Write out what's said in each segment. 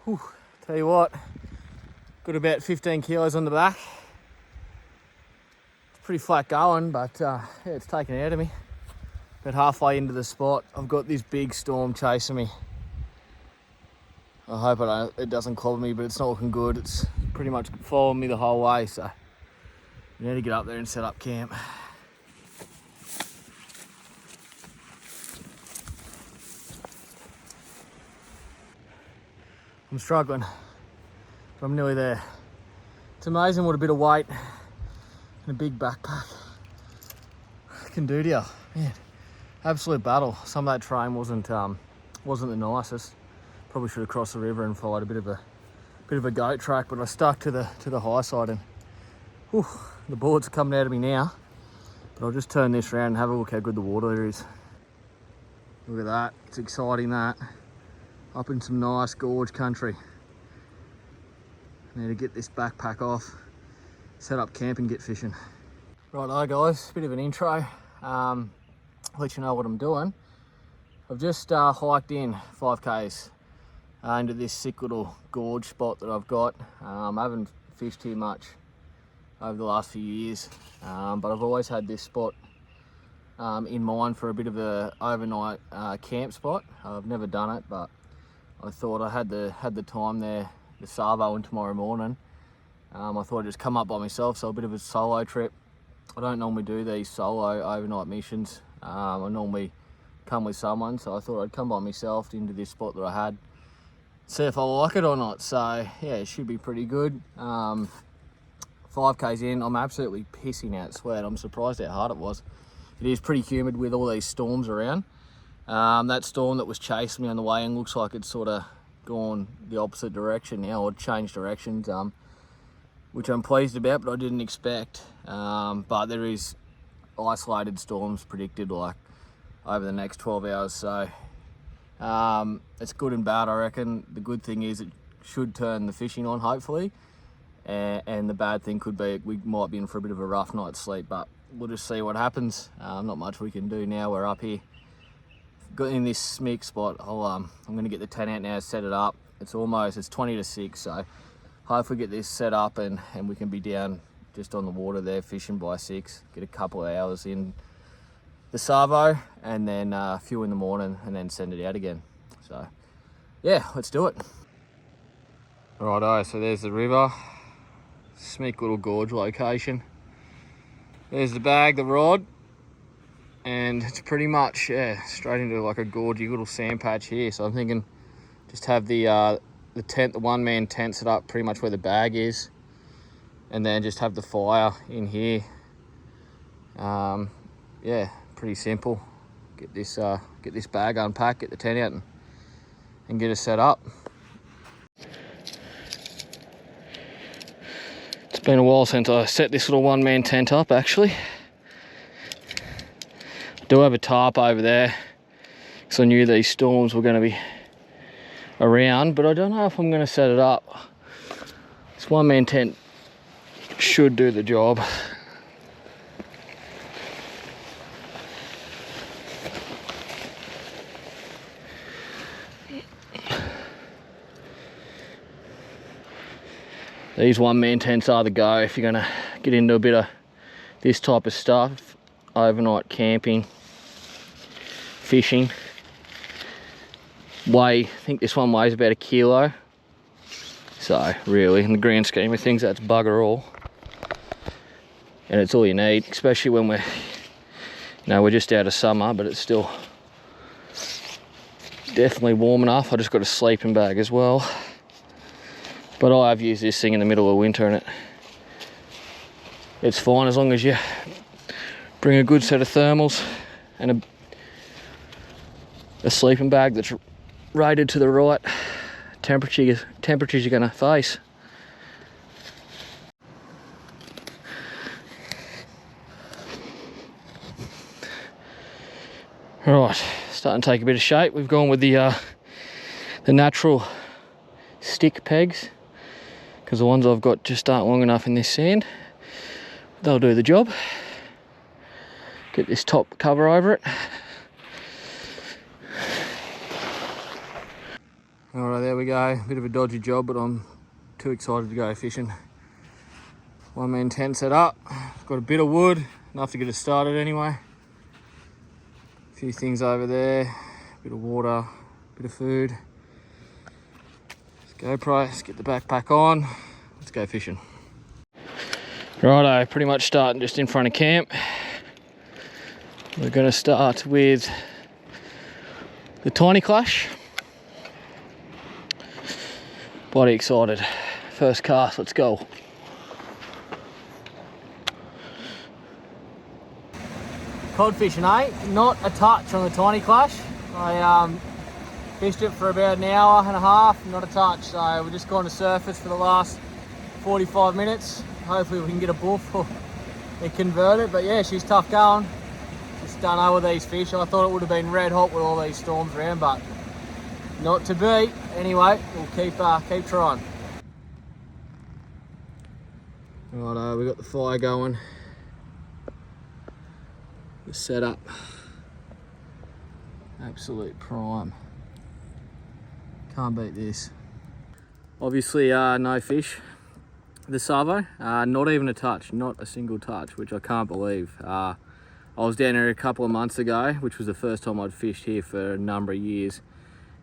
Whew, tell you what, got about 15 kilos on the back. It's pretty flat going, but yeah, it's taken it out of me. About halfway into the spot, I've got this big storm chasing me. I hope it doesn't clobber me, but it's not looking good. It's pretty much following me the whole way, so we need to get up there and set up camp. I'm struggling, but I'm nearly there. It's amazing what a bit of weight and a big backpack can do to you. Man, absolute battle. Some of that terrain wasn't the nicest. Probably should have crossed the river and followed a bit of a goat track, but I stuck to the high side, and whew, the bullets are coming out of me now. But I'll just turn this around and have a look how good the water is. Look at that, it's exciting that. Up in some nice gorge country. I need to get this backpack off, set up camp and get fishing. Righto guys, bit of an intro. Let you know what I'm doing. I've just hiked in 5Ks into this sick little gorge spot that I've got. I haven't fished here much over the last few years, but I've always had this spot in mind for a bit of a overnight camp spot. I've never done it, but I thought I had the time there, the Savo, and tomorrow morning. I thought I'd just come up by myself, so a bit of a solo trip. I don't normally do these solo overnight missions. I normally come with someone, so I thought I'd come by myself into this spot that I had, see if I like it or not. So yeah, it should be pretty good. 5Ks in, I'm absolutely pissing out sweat. I'm surprised how hard it was. It is pretty humid with all these storms around. That storm that was chasing me on the way in looks like it's sort of gone the opposite direction now, or changed directions, which I'm pleased about, but I didn't expect. But there is isolated storms predicted like over the next 12 hours, so it's good and bad, I reckon. The good thing is it should turn the fishing on, hopefully, and the bad thing could be we might be in for a bit of a rough night's sleep, but we'll just see what happens. Not much we can do now. We're up here, got in this smick spot. I'm going to get the tent out now, set it up. It's 20 to 6, so hopefully get this set up and we can be down just on the water there fishing by 6, get a couple of hours in the Savo, and then a few in the morning, and then send it out again. So yeah, let's do it. Righto, so there's the river, smick little gorge location. There's the bag, the rod, and it's pretty much, yeah, straight into like a gorgy little sand patch here. So I'm thinking just have the tent, the one-man tent set up pretty much where the bag is, and then just have the fire in here. Yeah, pretty simple. Get this bag unpacked, get the tent out, and get it set up. It's been a while since I set this little one-man tent up, actually. I do have a tarp over there because I knew these storms were going to be around, but I don't know if I'm going to set it up. This one-man tent should do the job. These one-man tents are the go if you're going to get into a bit of this type of stuff. Overnight camping, fishing. I think this one weighs about 1 kilo. So really, in the grand scheme of things, that's bugger all. And it's all you need, especially when we're just out of summer, but it's still definitely warm enough. I just got a sleeping bag as well. But I have used this thing in the middle of winter, and it's fine as long as you bring a good set of thermals and a sleeping bag that's rated to the right temperatures you're going to face. Right, starting to take a bit of shape. We've gone with the natural stick pegs, because the ones I've got just aren't long enough in this sand. They'll do the job. Get this top cover over it. Alright, there we go. Bit of a dodgy job, but I'm too excited to go fishing. One man tent set up. Got a bit of wood, enough to get it started anyway. A few things over there, bit of water, bit of food. GoPro, let's get the backpack on. Let's go fishing. Righto, pretty much starting just in front of camp. We're going to start with the tiny clash. Bloody excited. First cast, let's go. Cod fishing, eh? Not a touch on the tiny clash. I fished it for about an hour and a half, not a touch. So we're just going to surface for the last 45 minutes. Hopefully we can get a buff or convert it. But yeah, she's tough going. Just don't know with these fish. I thought it would have been red hot with all these storms around, but not to be. Anyway, we'll keep trying. Righto, we got the fire going. The setup, absolute prime. Can't beat this. Obviously, no fish. The salvo, not even a touch, not a single touch, which I can't believe. I was down here a couple of months ago, which was the first time I'd fished here for a number of years.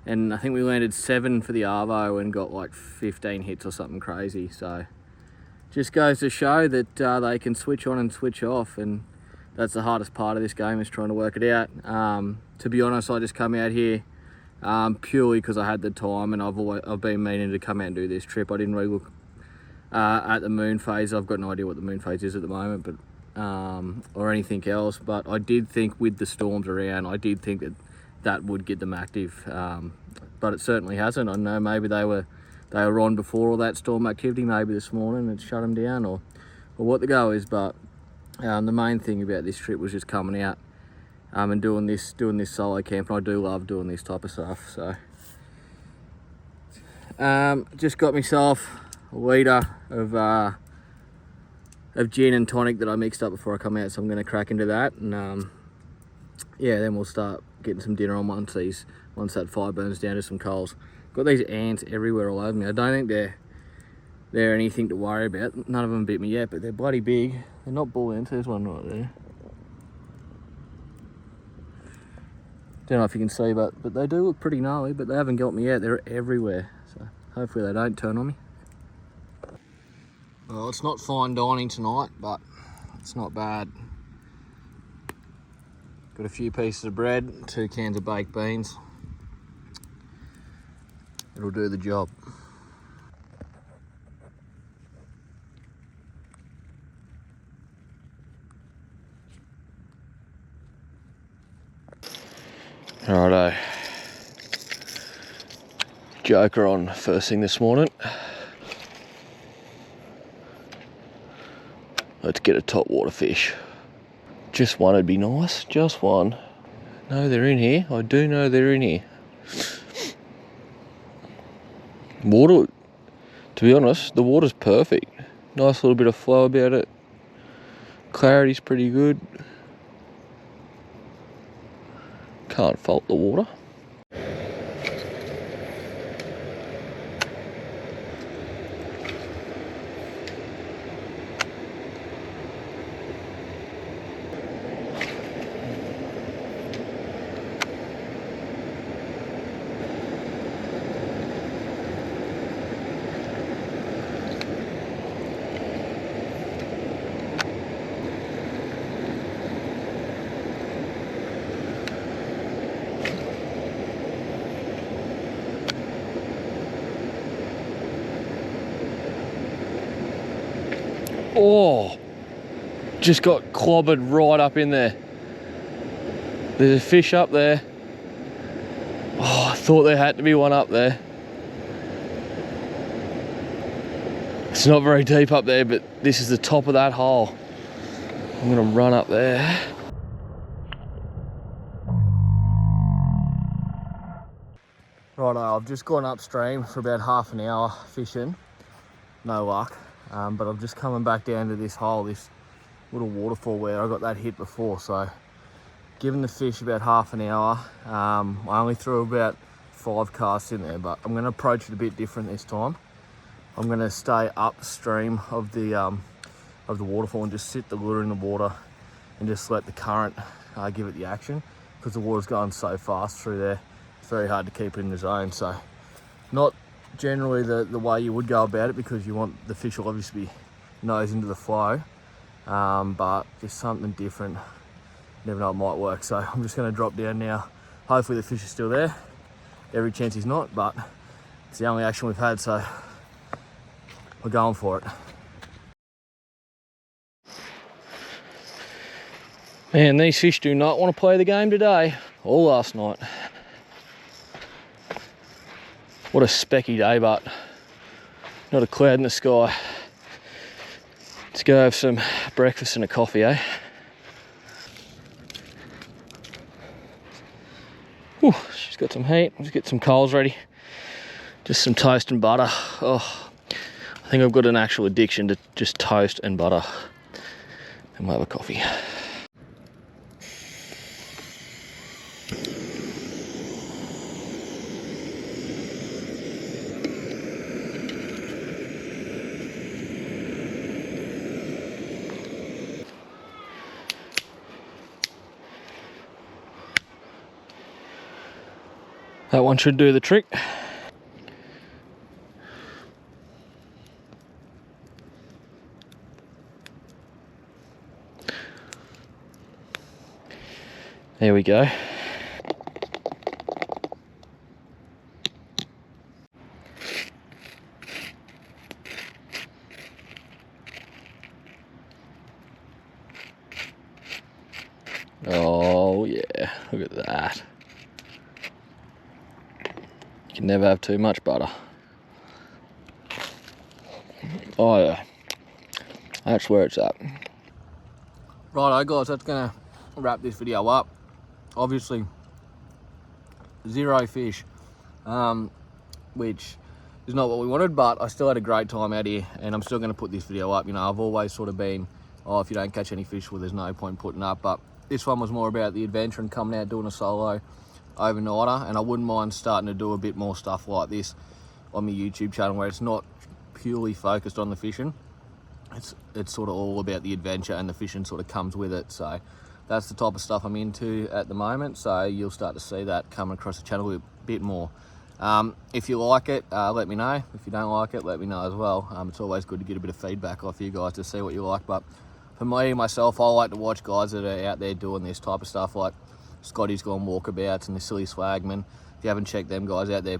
And I think we landed 7 for the arvo and got like 15 hits or something crazy. So just goes to show that they can switch on and switch off, and that's the hardest part of this game, is trying to work it out. To be honest, I just come out here purely because I had the time, and I've been meaning to come out and do this trip. I didn't really look at the moon phase. I've got no idea what the moon phase is at the moment, but or anything else. But I did think with the storms around, I did think that would get them active, but it certainly hasn't. I know maybe they were on before all that storm activity. Maybe this morning it shut them down, or what the go is. But the main thing about this trip was just coming out and doing this solo camp, and I do love doing this type of stuff. So just got myself a litre of gin and tonic that I mixed up before I come out, so I'm going to crack into that, and yeah, then we'll start getting some dinner on once that fire burns down to some coals. Got these ants everywhere all over me. I don't think they're anything to worry about. None of them bit me yet, but they're bloody big. They're not bull ants. There's one right there. Don't know if you can see, but they do look pretty gnarly, but they haven't got me yet. They're everywhere, so hopefully they don't turn on me. Well, it's not fine dining tonight, but it's not bad. Got a few pieces of bread, 2 cans of baked beans. It'll do the job. Righto. Jakko on first thing this morning. Let's get a top water fish. Just one would be nice, just one. No, they're in here. I do know they're in here. Water, to be honest, the water's perfect. Nice little bit of flow about it. Clarity's pretty good. Can't fault the water. Oh, just got clobbered right up in there. There's a fish up there. Oh, I thought there had to be one up there. It's not very deep up there, but this is the top of that hole. I'm gonna run up there. Righto, I've just gone upstream for about half an hour fishing. No luck. But I'm just coming back down to this hole, this little waterfall where I got that hit before. So given the fish about half an hour, I only threw about 5 casts in there, but I'm going to approach it a bit different this time. I'm going to stay upstream of the waterfall and just sit the lure in the water and just let the current give it the action, because the water's going so fast through there. It's very hard to keep it in the zone. So not generally the way you would go about it, because you want the fish will obviously be nose into the flow, but just something different. Never know, it might work. So I'm just going to drop down now. Hopefully the fish is still there. Every chance he's not, but it's the only action we've had, so we're going for it. Man, these fish do not want to play the game today or last night. What a specky day, but not a cloud in the sky. Let's go have some breakfast and a coffee, eh? Whew, she's got some heat. Let's get some coals ready. Just some toast and butter. Oh, I think I've got an actual addiction to just toast and butter. And we'll have a coffee. That one should do the trick. There we go. Oh yeah, look at that. You can never have too much butter. Oh yeah, that's where it's at. Righto guys, that's gonna wrap this video up. Obviously, 0 fish, which is not what we wanted, but I still had a great time out here, and I'm still gonna put this video up. You know, I've always sort of been, oh, if you don't catch any fish, well, there's no point putting up, but this one was more about the adventure and coming out doing a solo overnighter, and I wouldn't mind starting to do a bit more stuff like this on my YouTube channel, where it's not purely focused on the fishing. It's sort of all about the adventure, and the fishing sort of comes with it. So that's the type of stuff I'm into at the moment, so you'll start to see that coming across the channel a bit more. If you like it, let me know. If you don't like it, let me know as well. It's always good to get a bit of feedback off you guys to see what you like, but for me, myself, I like to watch guys that are out there doing this type of stuff, like Scotty's gone walkabouts and the Silly Swagman. If you haven't checked them guys out, they're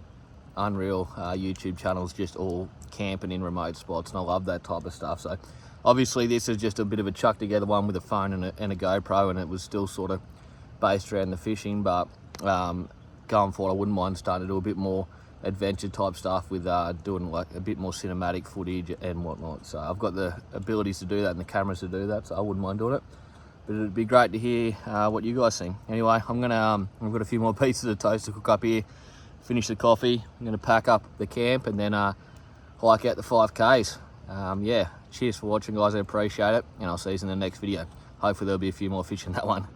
unreal YouTube channels, just all camping in remote spots, and I love that type of stuff. So obviously this is just a bit of a chuck together one with a phone and a GoPro, and it was still sort of based around the fishing, but going forward I wouldn't mind starting to do a bit more adventure type stuff with doing like a bit more cinematic footage and whatnot. So I've got the abilities to do that and the cameras to do that, so I wouldn't mind doing it. But it'd be great to hear what you guys think. Anyway, I've got a few more pieces of toast to cook up here, finish the coffee. I'm gonna pack up the camp and then hike out the 5Ks. Yeah, cheers for watching guys, I appreciate it, and I'll see you in the next video. Hopefully there'll be a few more fish in that one.